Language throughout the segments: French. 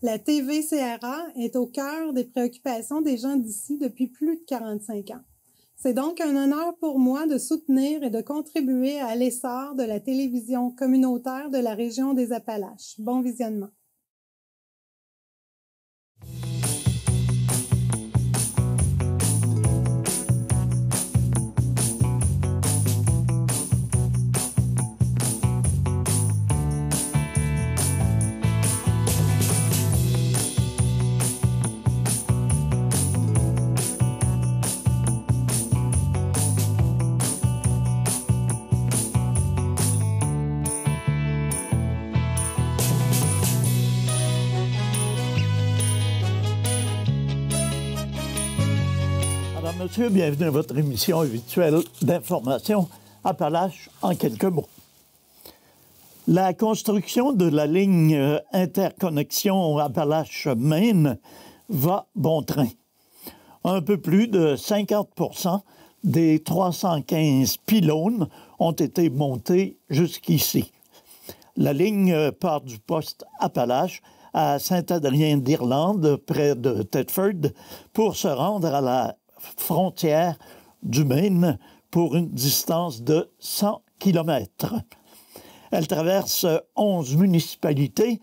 La TVA-CRA est au cœur des préoccupations des gens d'ici depuis plus de 45 ans. C'est donc un honneur pour moi de soutenir et de contribuer à l'essor de la télévision communautaire de la région des Appalaches. Bon visionnement. Monsieur, bienvenue à votre émission habituelle d'information Appalaches en quelques mots. La construction de la ligne interconnexion Appalaches-Maine va bon train. Un peu plus de 50% des 315 pylônes ont été montés jusqu'ici. La ligne part du poste Appalaches à Saint-Adrien-d'Irlande, près de Thetford, pour se rendre à la frontière du Maine pour une distance de 100 km. Elle traverse 11 municipalités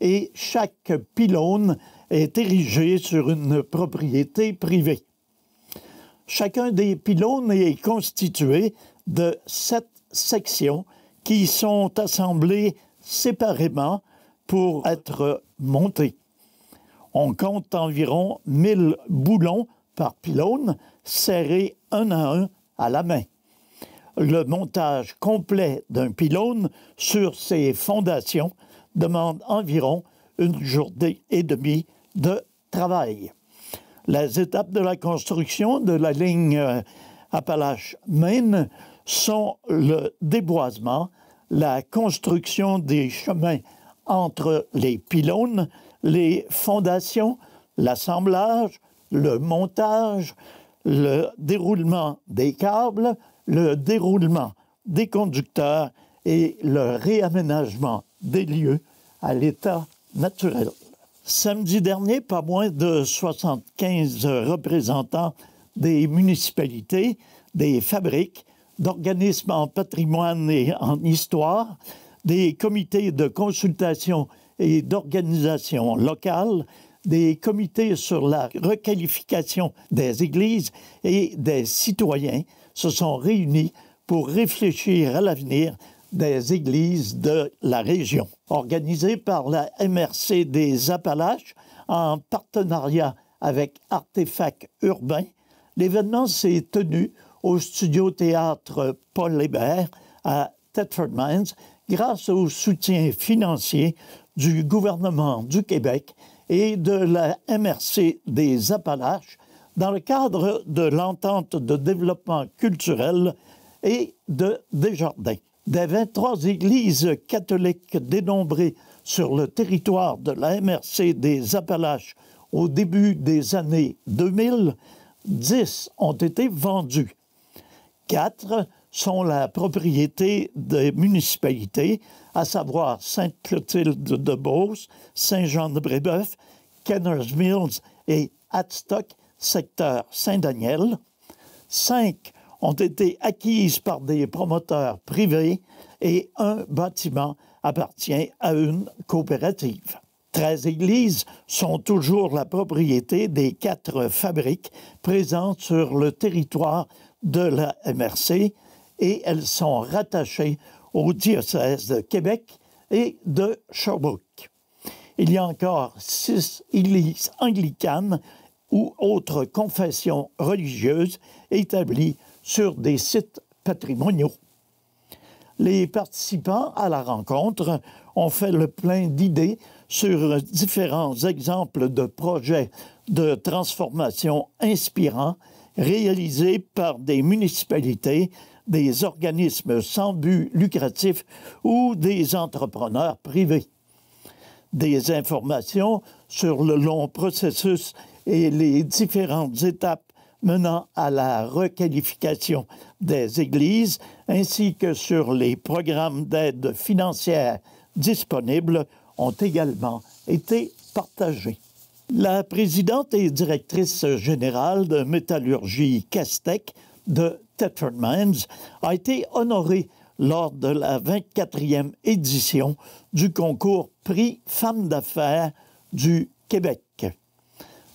et chaque pylône est érigé sur une propriété privée. Chacun des pylônes est constitué de 7 sections qui sont assemblées séparément pour être montées. On compte environ 1000 boulons par pylône, serrés un à un à la main. Le montage complet d'un pylône sur ses fondations demande environ une journée et demie de travail. Les étapes de la construction de la ligne Appalaches-Maine sont le déboisement, la construction des chemins entre les pylônes, les fondations, l'assemblage, le montage, le déroulement des câbles, le déroulement des conducteurs et le réaménagement des lieux à l'état naturel. Samedi dernier, pas moins de 75 représentants des municipalités, des fabriques, d'organismes en patrimoine et en histoire, des comités de consultation et d'organisation locales, des comités sur la requalification des églises et des citoyens se sont réunis pour réfléchir à l'avenir des églises de la région. Organisé par la MRC des Appalaches en partenariat avec Artefact Urbain, l'événement s'est tenu au studio-théâtre Paul Hébert à Thetford Mines grâce au soutien financier du gouvernement du Québec et de la MRC des Appalaches dans le cadre de l'entente de développement culturel et de Desjardins. Des 23 églises catholiques dénombrées sur le territoire de la MRC des Appalaches au début des années 2000, 10 ont été vendues. 4 sont la propriété des municipalités, à savoir Sainte-Clotilde-de-Beauce, Saint-Jean-de-Brébeuf, Kenners Mills et Hadstock, secteur Saint-Daniel. 5 ont été acquises par des promoteurs privés et un bâtiment appartient à une coopérative. 13 églises sont toujours la propriété des 4 fabriques présentes sur le territoire de la MRC et elles sont rattachées au diocèse de Québec et de Sherbrooke. Il y a encore 6 églises anglicanes ou autres confessions religieuses établies sur des sites patrimoniaux. Les participants à la rencontre ont fait le plein d'idées sur différents exemples de projets de transformation inspirants réalisés par des municipalités, des organismes sans but lucratif ou des entrepreneurs privés. Des informations sur le long processus et les différentes étapes menant à la requalification des églises, ainsi que sur les programmes d'aide financière disponibles, ont également été partagée. La présidente et directrice générale de métallurgie Castech de Thetford Mines a été honorée lors de la 24e édition du concours Prix Femmes d'affaires du Québec.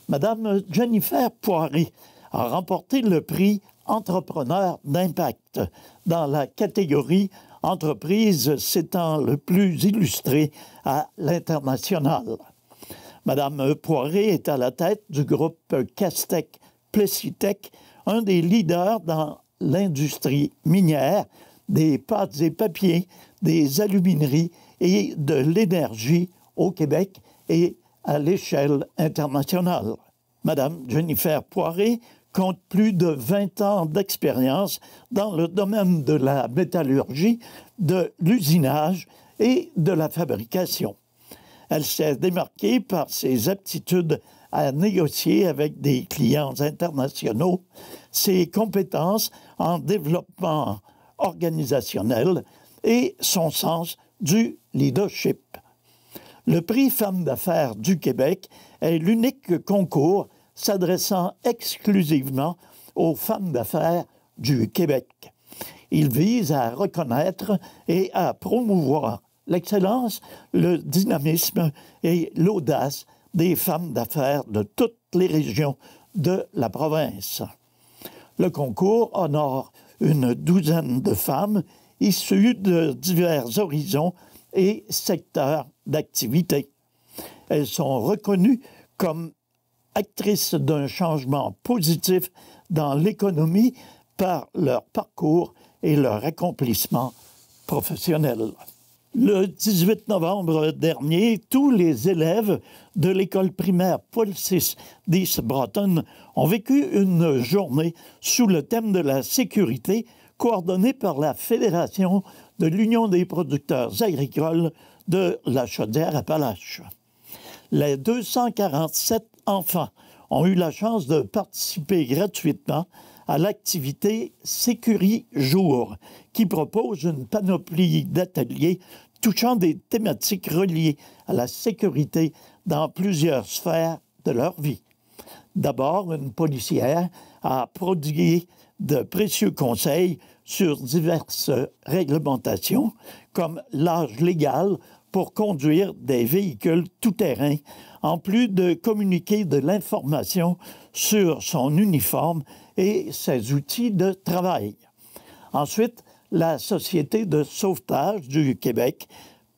Madame Jennifer Poiré a remporté le prix Entrepreneur d'impact dans la catégorie Entreprise s'étant le plus illustrée à l'international. Madame Poiré est à la tête du groupe Castech Plessitech, un des leaders dans l'industrie minière, des pâtes et papiers, des alumineries et de l'énergie au Québec et à l'échelle internationale. Madame Jennifer Poiré compte plus de 20 ans d'expérience dans le domaine de la métallurgie, de l'usinage et de la fabrication. Elle s'est démarquée par ses aptitudes à négocier avec des clients internationaux, ses compétences en développement organisationnel et son sens du leadership. Le prix Femmes d'affaires du Québec est l'unique concours s'adressant exclusivement aux femmes d'affaires du Québec. Il vise à reconnaître et à promouvoir l'excellence, le dynamisme et l'audace des femmes d'affaires de toutes les régions de la province. Le concours honore une douzaine de femmes issues de divers horizons et secteurs d'activité. Elles sont reconnues comme actrices d'un changement positif dans l'économie par leur parcours et leur accomplissement professionnel. Le 18 novembre dernier, tous les élèves de l'école primaire Paul VI d'East Broughton ont vécu une journée sous le thème de la sécurité coordonnée par la Fédération de l'Union des producteurs agricoles de la Chaudière-Appalaches. Les 247 enfants ont eu la chance de participer gratuitement à l'activité Sécuri-Jour, qui propose une panoplie d'ateliers touchant des thématiques reliées à la sécurité dans plusieurs sphères de leur vie. D'abord, une policière a prodigué de précieux conseils sur diverses réglementations, comme l'âge légal pour conduire des véhicules tout-terrain, en plus de communiquer de l'information sur son uniforme et ses outils de travail. Ensuite, la Société de sauvetage du Québec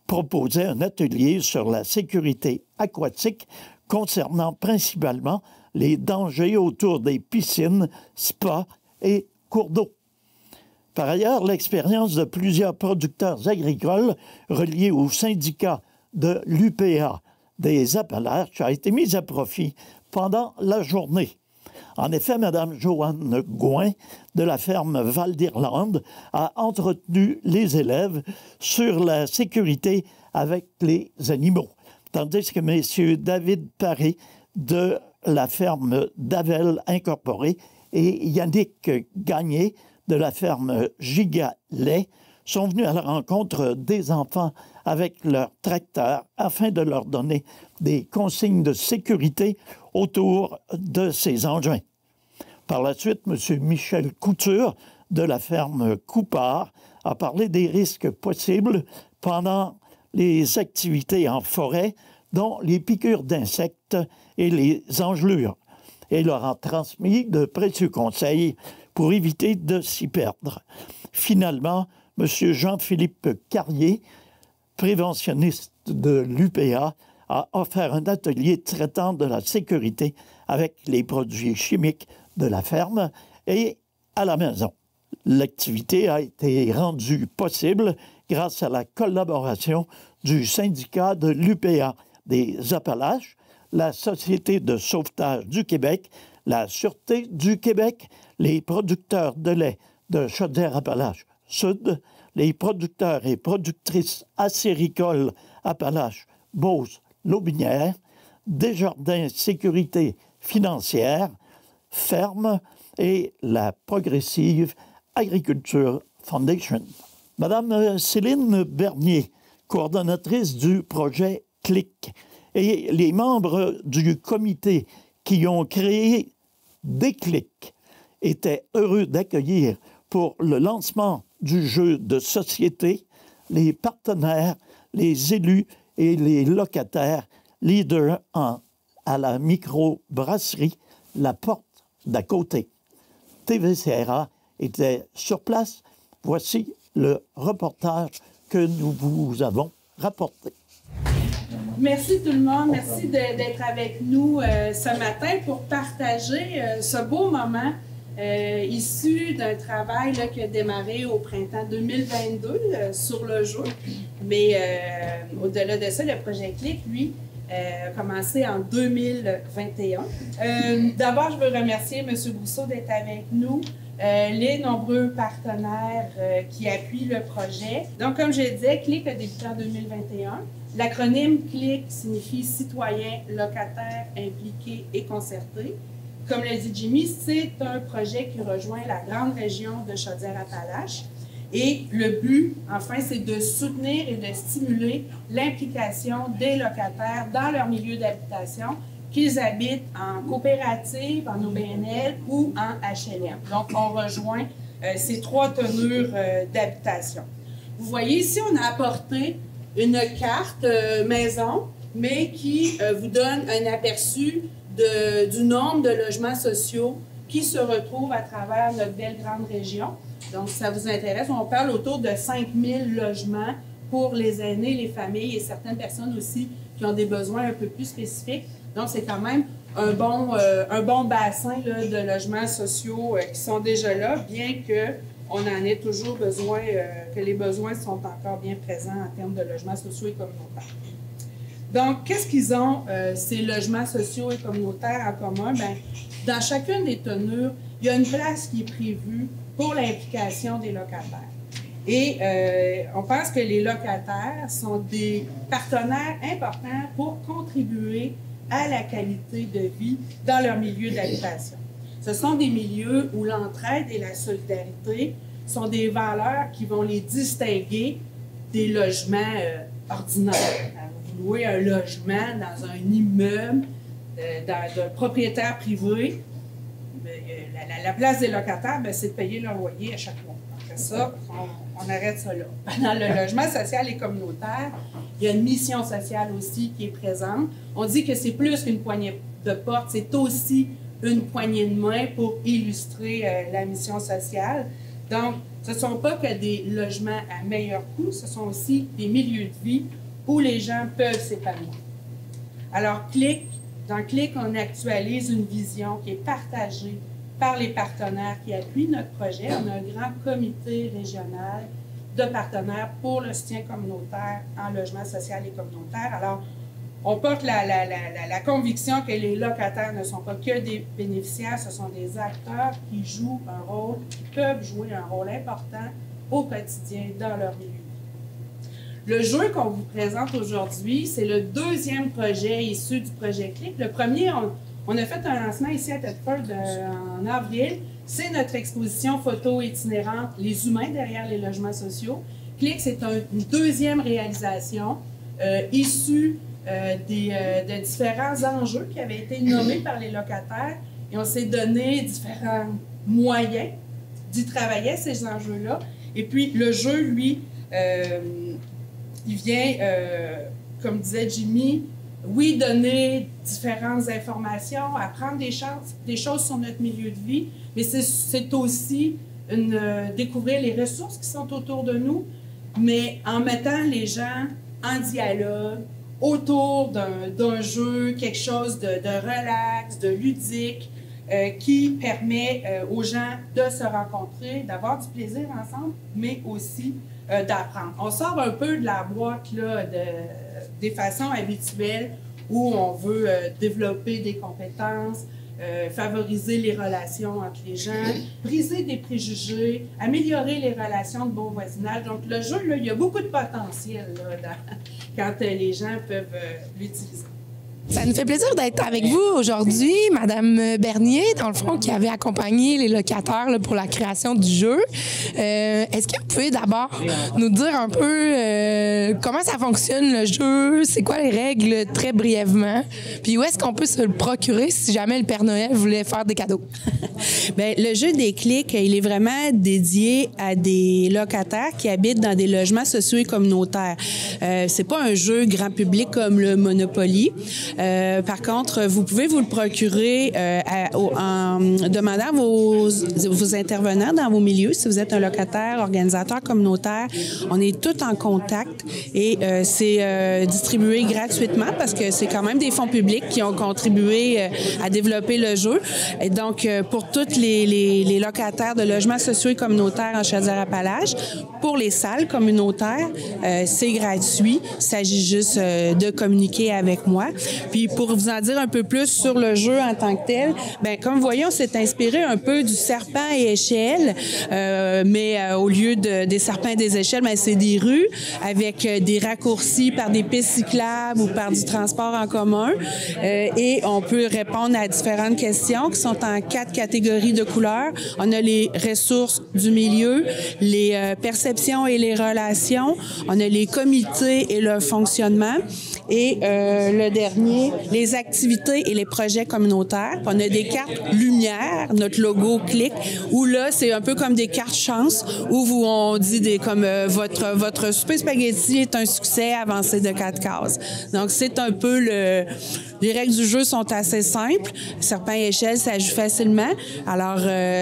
proposait un atelier sur la sécurité aquatique concernant principalement les dangers autour des piscines, spas et cours d'eau. Par ailleurs, l'expérience de plusieurs producteurs agricoles reliés au syndicat de l'UPA des Appalaches a été mise à profit pendant la journée. En effet, Mme Joanne Gouin de la ferme Val d'Irlande a entretenu les élèves sur la sécurité avec les animaux, tandis que M. David Paré de la ferme Davel Incorporée et Yannick Gagné de la ferme Gigalet sont venus à la rencontre des enfants avec leur tracteur afin de leur donner des consignes de sécurité autour de ces engins. Par la suite, M. Michel Couture de la ferme Coupard a parlé des risques possibles pendant les activités en forêt, dont les piqûres d'insectes et les engelures, et leur a transmis de précieux conseils pour éviter de s'y perdre. Finalement, M. Jean-Philippe Carrier, préventionniste de l'UPA, a offert un atelier traitant de la sécurité avec les produits chimiques de la ferme et à la maison. L'activité a été rendue possible grâce à la collaboration du syndicat de l'UPA des Appalaches, la Société de sauvetage du Québec, la Sûreté du Québec, les producteurs de lait de Chaudière-Appalaches Sud, les producteurs et productrices acéricoles Appalaches, Beauce, Lotbinière, Desjardins Sécurité financière, Ferme et la Progressive Agriculture Foundation. Madame Céline Bernier, coordonnatrice du projet CLIC, Et les membres du comité qui ont créé Déclic étaient heureux d'accueillir pour le lancement du jeu de société les partenaires, les élus et les locataires leaders à la microbrasserie La Porte d'à côté. TVCRA était sur place. Voici le reportage que nous vous avons rapporté. Merci tout le monde. Merci d'être avec nous ce matin pour partager ce beau moment issu d'un travail là, qui a démarré au printemps 2022 sur le jeu. Mais au-delà de ça, le projet CLIC, lui, a commencé en 2021. D'abord, je veux remercier M. Brousseau d'être avec nous, les nombreux partenaires qui appuient le projet. Donc, comme je disais, CLIC a débuté en 2021. L'acronyme CLIC signifie citoyen, locataire, impliqué et concerté. Comme l'a dit Jimmy, c'est un projet qui rejoint la grande région de Chaudière-Appalaches. Et le but, enfin, c'est de soutenir et de stimuler l'implication des locataires dans leur milieu d'habitation, qu'ils habitent en coopérative, en OBNL ou en HLM. Donc, on rejoint ces trois tenures d'habitation. Vous voyez ici, on a apporté une carte maison, mais qui vous donne un aperçu du nombre de logements sociaux qui se retrouvent à travers notre belle grande région. Donc, si ça vous intéresse, on parle autour de 5000 logements pour les aînés, les familles et certaines personnes aussi qui ont des besoins un peu plus spécifiques. Donc, c'est quand même un bon bassin là, de logements sociaux qui sont déjà là, bien qu'on en ait toujours besoin, que les besoins sont encore bien présents en termes de logements sociaux et communautaires. Donc, qu'est-ce qu'ils ont, ces logements sociaux et communautaires en commun? Bien, dans chacune des tenures, il y a une place qui est prévue pour l'implication des locataires. Et on pense que les locataires sont des partenaires importants pour contribuer à la qualité de vie dans leur milieu d'habitation. Ce sont des milieux où l'entraide et la solidarité sont des valeurs qui vont les distinguer des logements ordinaires. Vous louez un logement dans un immeuble d'un propriétaire privé, la place des locataires, c'est de payer leur loyer à chaque mois. Après ça, on arrête ça là. Dans le logement social et communautaire, il y a une mission sociale aussi qui est présente. On dit que c'est plus qu'une poignée de porte, c'est aussi une poignée de main pour illustrer la mission sociale. Donc, ce ne sont pas que des logements à meilleur coût, ce sont aussi des milieux de vie où les gens peuvent s'épanouir. Alors, dans CLIC, on actualise une vision qui est partagée par les partenaires qui appuient notre projet. On a un grand comité régional de partenaires pour le soutien communautaire en logement social et communautaire. Alors, on porte la conviction que les locataires ne sont pas que des bénéficiaires, ce sont des acteurs qui jouent un rôle, qui peuvent jouer un rôle important au quotidien dans leur milieu. Le jeu qu'on vous présente aujourd'hui, c'est le deuxième projet issu du projet CLIC. Le premier, on a fait un lancement ici à Thetford en avril. C'est notre exposition photo itinérante « Les humains derrière les logements sociaux ». CLIC, c'est une deuxième réalisation issue de différents enjeux qui avaient été nommés par les locataires et on s'est donné différents moyens d'y travailler, ces enjeux-là. Et puis, le jeu, lui, il vient, comme disait Jimmy, oui, donner différentes informations, apprendre des choses sur notre milieu de vie, mais c'est aussi découvrir les ressources qui sont autour de nous, mais en mettant les gens en dialogue, autour d'un jeu, quelque chose de relax, de ludique, qui permet aux gens de se rencontrer, d'avoir du plaisir ensemble, mais aussi d'apprendre. On sort un peu de la boîte là, des façons habituelles où on veut développer des compétences, favoriser les relations entre les gens, briser des préjugés, améliorer les relations de bon voisinage. Donc, le jeu, là, il y a beaucoup de potentiel là, quand les gens peuvent l'utiliser. Ça nous fait plaisir d'être avec vous aujourd'hui, Madame Bernier, dans le fond, qui avait accompagné les locataires là, pour la création du jeu. Est-ce que vous pouvez d'abord nous dire un peu comment ça fonctionne le jeu, c'est quoi les règles très brièvement, puis où est-ce qu'on peut se le procurer si jamais le Père Noël voulait faire des cadeaux? Bien, le jeu des clics, il est vraiment dédié à des locataires qui habitent dans des logements sociaux et communautaires. C'est pas un jeu grand public comme le Monopoly. Par contre, vous pouvez vous le procurer en demandant à vos intervenants dans vos milieux, si vous êtes un locataire, organisateur communautaire. On est tous en contact et c'est distribué gratuitement parce que c'est quand même des fonds publics qui ont contribué à développer le jeu. Et donc, pour tous les locataires de logements sociaux et communautaires en Chaudière-Appalaches, pour les salles communautaires, c'est gratuit. Il s'agit juste de communiquer avec moi. Puis pour vous en dire un peu plus sur le jeu en tant que tel, bien, comme vous voyez, on s'est inspiré un peu du serpent et échelle, mais au lieu des serpents et des échelles, bien, c'est des rues avec des raccourcis par des pistes cyclables ou par du transport en commun. Et on peut répondre à différentes questions qui sont en 4 catégories de couleurs. On a les ressources du milieu, les perceptions et les relations, on a les comités et leur fonctionnement, et le dernier, les activités et les projets communautaires. On a des cartes lumière, notre logo clic, où là, c'est un peu comme des cartes chance, où on dit comme votre souper spaghetti est un succès avancé de 4 cases. Donc, c'est un peu les règles du jeu sont assez simples. Serpent et échelle, ça joue facilement. Alors,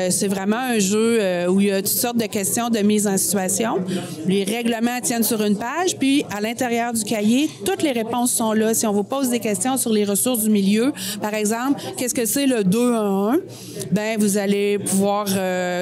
c'est vraiment un jeu où il y a toutes sortes de questions de mise en situation. Les règlements tiennent sur une page, puis à l'intérieur du cahier, toutes les réponses sont là. Si on vous pose des questions sur les ressources du milieu, par exemple, qu'est-ce que c'est le 211? Ben, vous allez pouvoir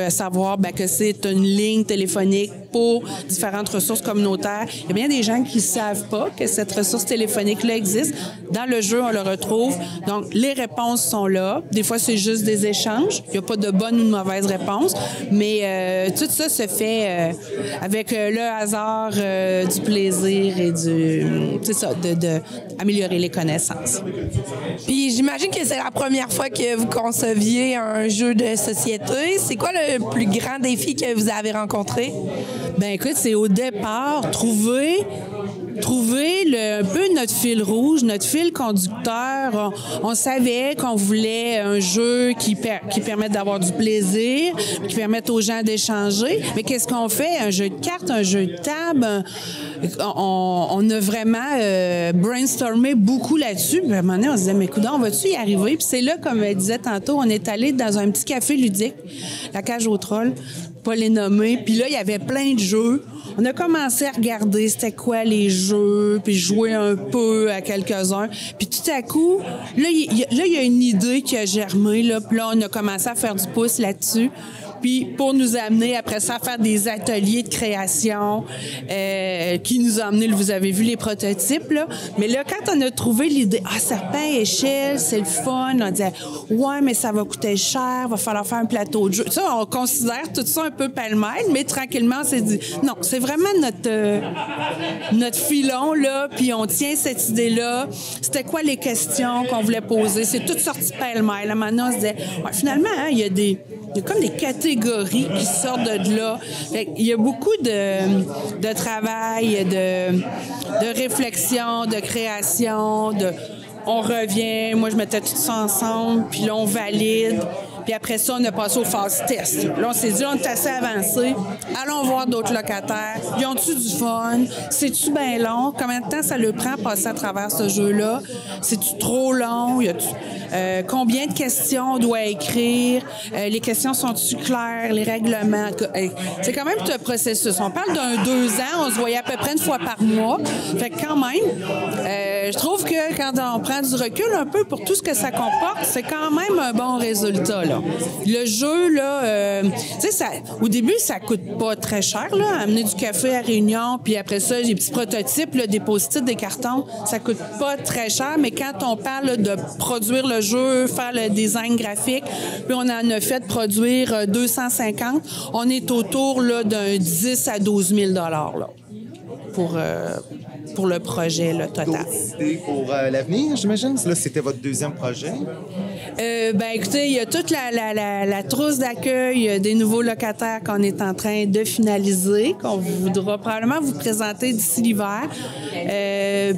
savoir que c'est une ligne téléphonique pour différentes ressources communautaires. Il y a bien des gens qui ne savent pas que cette ressource téléphonique-là existe. Dans le jeu, on le retrouve. Donc, les réponses sont là. Des fois, c'est juste des échanges. Il n'y a pas de bonne ou de mauvaise réponse. Mais tout ça se fait avec le hasard, du plaisir et c'est ça, de améliorer les connaissances. Puis, j'imagine que c'est la première fois que vous conceviez un jeu de société. C'est quoi le plus grand défi que vous avez rencontré? Ben écoute, c'est au départ trouver un peu notre fil rouge, notre fil conducteur. On savait qu'on voulait un jeu qui permette d'avoir du plaisir, qui permette aux gens d'échanger. Mais qu'est-ce qu'on fait? Un jeu de cartes, un jeu de table. On a vraiment brainstormé beaucoup là-dessus. Puis à un moment donné, on se disait, mais coudonc, on va-tu y arriver? Puis c'est là, comme elle disait tantôt, on est allé dans un petit café ludique, la Cage aux Trolls, pas les nommer. Puis là, il y avait plein de jeux. On a commencé à regarder c'était quoi les jeux, puis jouer un peu à quelques-uns. Puis tout à coup, là, il y a une idée qui a germé, là. Puis là, on a commencé à faire du pouce là-dessus. Puis pour nous amener après ça à faire des ateliers de création qui nous ont amené, vous avez vu les prototypes, là. Mais là, quand on a trouvé l'idée, serpent échelle, c'est le fun, on disait, ouais, mais ça va coûter cher, va falloir faire un plateau de jeu. Ça, on considère tout ça un peu pêle-mêle, mais tranquillement, on s'est dit, non, c'est vraiment notre filon, là, puis on tient cette idée-là. C'était quoi les questions qu'on voulait poser? C'est tout sorti pêle-mêle. Maintenant, on se disait, ouais, finalement, hein, il y a comme des catégories qui sortent de là. Il y a beaucoup de travail, de réflexion, de création, on revient, moi je mettais tout ça ensemble, puis là on valide. Puis après ça, on a passé aux phases test. Là, on s'est dit, on est assez avancé. Allons voir d'autres locataires. Ils ont-tu du fun? C'est-tu bien long? Combien de temps ça leur prend passer à travers ce jeu-là? C'est-tu trop long? Combien de questions on doit écrire? Les questions sont-tu claires? Les règlements? C'est quand même tout un processus. On parle d'un 2 ans. On se voyait à peu près une fois par mois. Fait que quand même, je trouve que quand on prend du recul un peu pour tout ce que ça comporte, c'est quand même un bon résultat, là. Le jeu, là, tu sais, au début, ça coûte pas très cher, là, amener du café à Réunion, puis après ça, des petits prototypes, là, des post-it, des cartons, ça coûte pas très cher, mais quand on parle là, de produire le jeu, faire le design graphique, puis on en a fait produire 250, on est autour là, d'un 10 à 12 000 là, pour le projet là, total. D'autres idées pour l'avenir, j'imagine? Là, c'était votre deuxième projet. Écoutez, il y a toute la trousse d'accueil des nouveaux locataires qu'on est en train de finaliser, qu'on voudra probablement vous présenter d'ici l'hiver.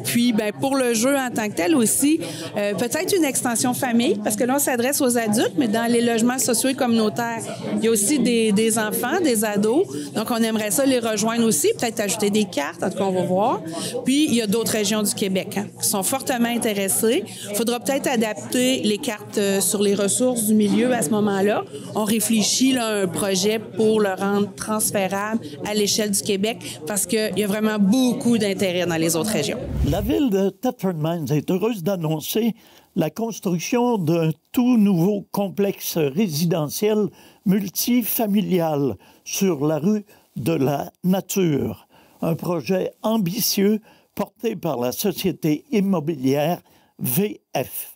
Puis, pour le jeu en tant que tel aussi, peut-être une extension famille, parce que là, on s'adresse aux adultes, mais dans les logements sociaux et communautaires, il y a aussi des enfants, des ados. Donc, on aimerait ça les rejoindre aussi, peut-être ajouter des cartes, en tout cas, on va voir. Puis, il y a d'autres régions du Québec qui sont fortement intéressées. Il faudra peut-être adapter les cartes sur les ressources du milieu à ce moment-là. On réfléchit là, à un projet pour le rendre transférable à l'échelle du Québec parce qu'il y a vraiment beaucoup d'intérêt dans les autres régions. La ville de Thetford Mines est heureuse d'annoncer la construction d'un tout nouveau complexe résidentiel multifamilial sur la rue de la Nature. Un projet ambitieux porté par la société immobilière VF.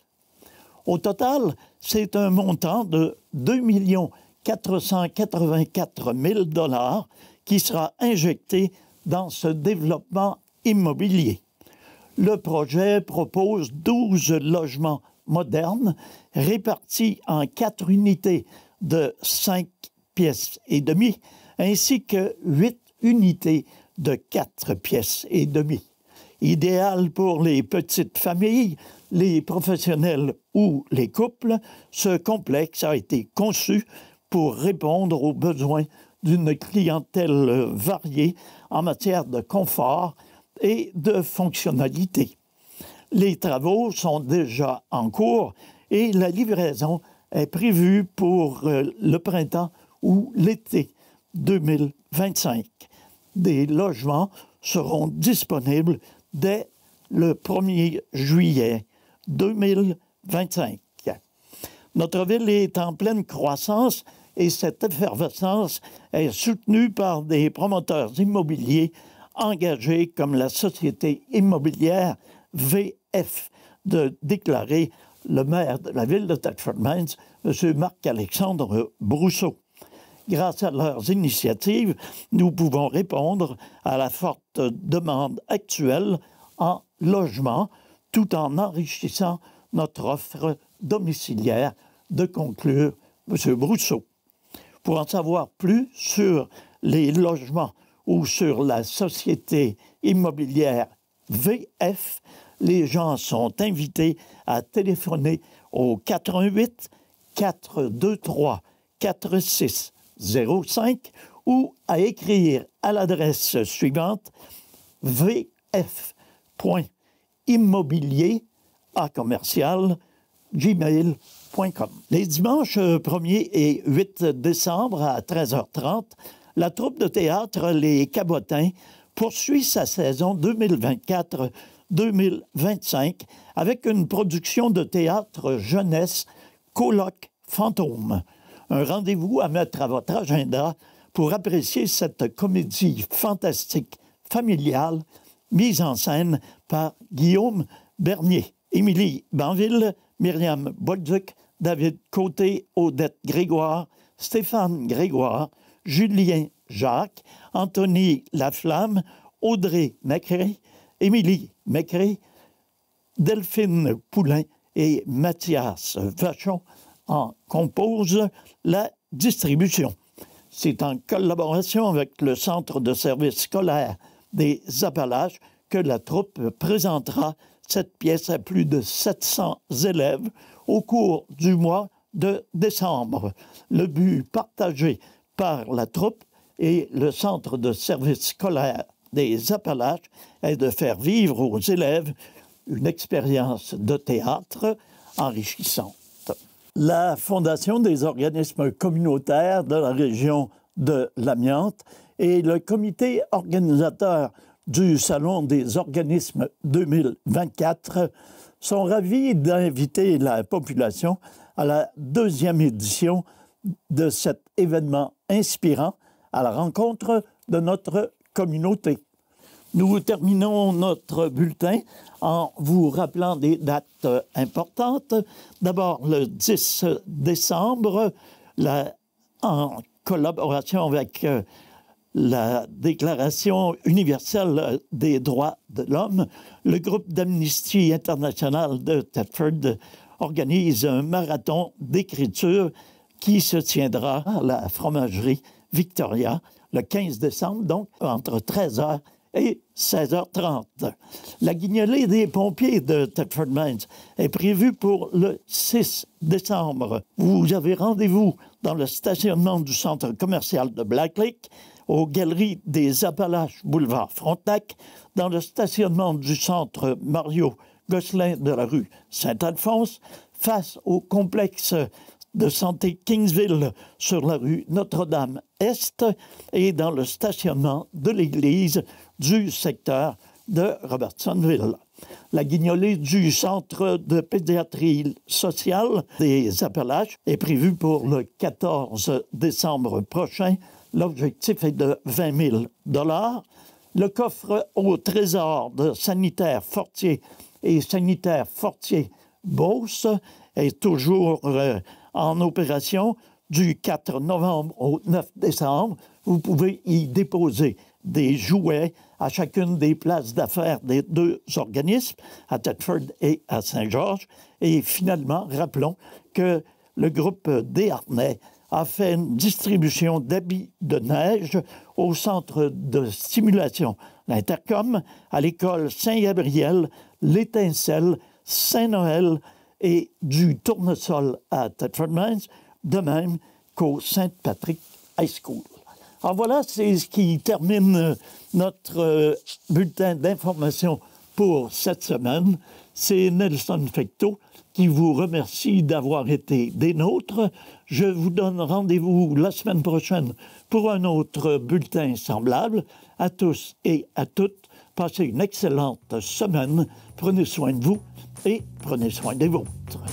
Au total, c'est un montant de 2 484 000 $ qui sera injecté dans ce développement immobilier. Le projet propose 12 logements modernes répartis en 4 unités de 5 pièces et demie ainsi que 8 unités de 4 pièces et demie. Idéal pour les petites familles, les professionnels ou les couples, ce complexe a été conçu pour répondre aux besoins d'une clientèle variée en matière de confort et de fonctionnalité. Les travaux sont déjà en cours et la livraison est prévue pour le printemps ou l'été 2025. Des logements seront disponibles dès le 1er juillet 2025. Notre ville est en pleine croissance et cette effervescence est soutenue par des promoteurs immobiliers engagés comme la société immobilière VF, de déclarer le maire de la ville de Thetford Mines, M. Marc-Alexandre Brousseau. Grâce à leurs initiatives, nous pouvons répondre à la forte demande actuelle en logement, tout en enrichissant notre offre domiciliaire, de conclure M. Brousseau. Pour en savoir plus sur les logements ou sur la société immobilière VF, les gens sont invités à téléphoner au 88 423 4605 ou à écrire à l'adresse suivante vf.immobilier@gmail.com. Les dimanches 1er et 8 décembre à 13h30, la troupe de théâtre Les Cabotins poursuit sa saison 2024-2025 avec une production de théâtre jeunesse Colloque Fantôme. Un rendez-vous à mettre à votre agenda pour apprécier cette comédie fantastique familiale mise en scène par Guillaume Bernier, Émilie Banville, Myriam Bolduc, David Côté, Odette Grégoire, Stéphane Grégoire, Julien Jacques, Anthony Laflamme, Audrey Macré, Émilie Macré, Delphine Poulain et Mathias Vachon en composent la distribution. C'est en collaboration avec le Centre de services scolaires des Appalaches que la troupe présentera cette pièce à plus de 700 élèves au cours du mois de décembre. Le but partagé par la troupe et le Centre de services scolaires des Appalaches est de faire vivre aux élèves une expérience de théâtre enrichissante. La Fondation des organismes communautaires de la région de l'Amiante et le comité organisateur du Salon des organismes 2024 sont ravis d'inviter la population à la 2e édition de cet événement inspirant à la rencontre de notre communauté. Nous terminons notre bulletin en vous rappelant des dates importantes. D'abord, le 10 décembre, en collaboration avec la Déclaration universelle des droits de l'homme, le groupe d'Amnesty International de Thetford organise un marathon d'écriture qui se tiendra à la fromagerie Victoria le 15 décembre, donc entre 13h et 16h30. La guignolée des pompiers de Thetford Mines est prévue pour le 6 décembre. Vous avez rendez-vous dans le stationnement du centre commercial de Black Lake, aux Galeries des Appalaches, boulevard Frontenac, dans le stationnement du centre Mario Gosselin de la rue Saint-Alphonse, face au complexe de santé Kingsville sur la rue Notre-Dame-Est et dans le stationnement de l'église du secteur de Robertsonville. La guignolée du Centre de pédiatrie sociale des Appalaches est prévue pour le 14 décembre prochain. L'objectif est de 20 000 $. Le coffre au trésor de Sanitaire Fortier et Sanitaire Fortier Beauce est toujours en opération du 4 novembre au 9 décembre. Vous pouvez y déposer des jouets à chacune des places d'affaires des deux organismes, à Thetford et à Saint-Georges. Et finalement, rappelons que le groupe Desharnais a fait une distribution d'habits de neige au centre de stimulation, l'Intercom, à l'école Saint-Gabriel, l'Étincelle, Saint-Noël et du Tournesol à Thetford Mines, de même qu'au Saint-Patrick High School. Alors voilà, c'est ce qui termine notre bulletin d'information pour cette semaine. C'est Nelson Fecteau qui vous remercie d'avoir été des nôtres. Je vous donne rendez-vous la semaine prochaine pour un autre bulletin semblable. À tous et à toutes, passez une excellente semaine. Prenez soin de vous et prenez soin des vôtres.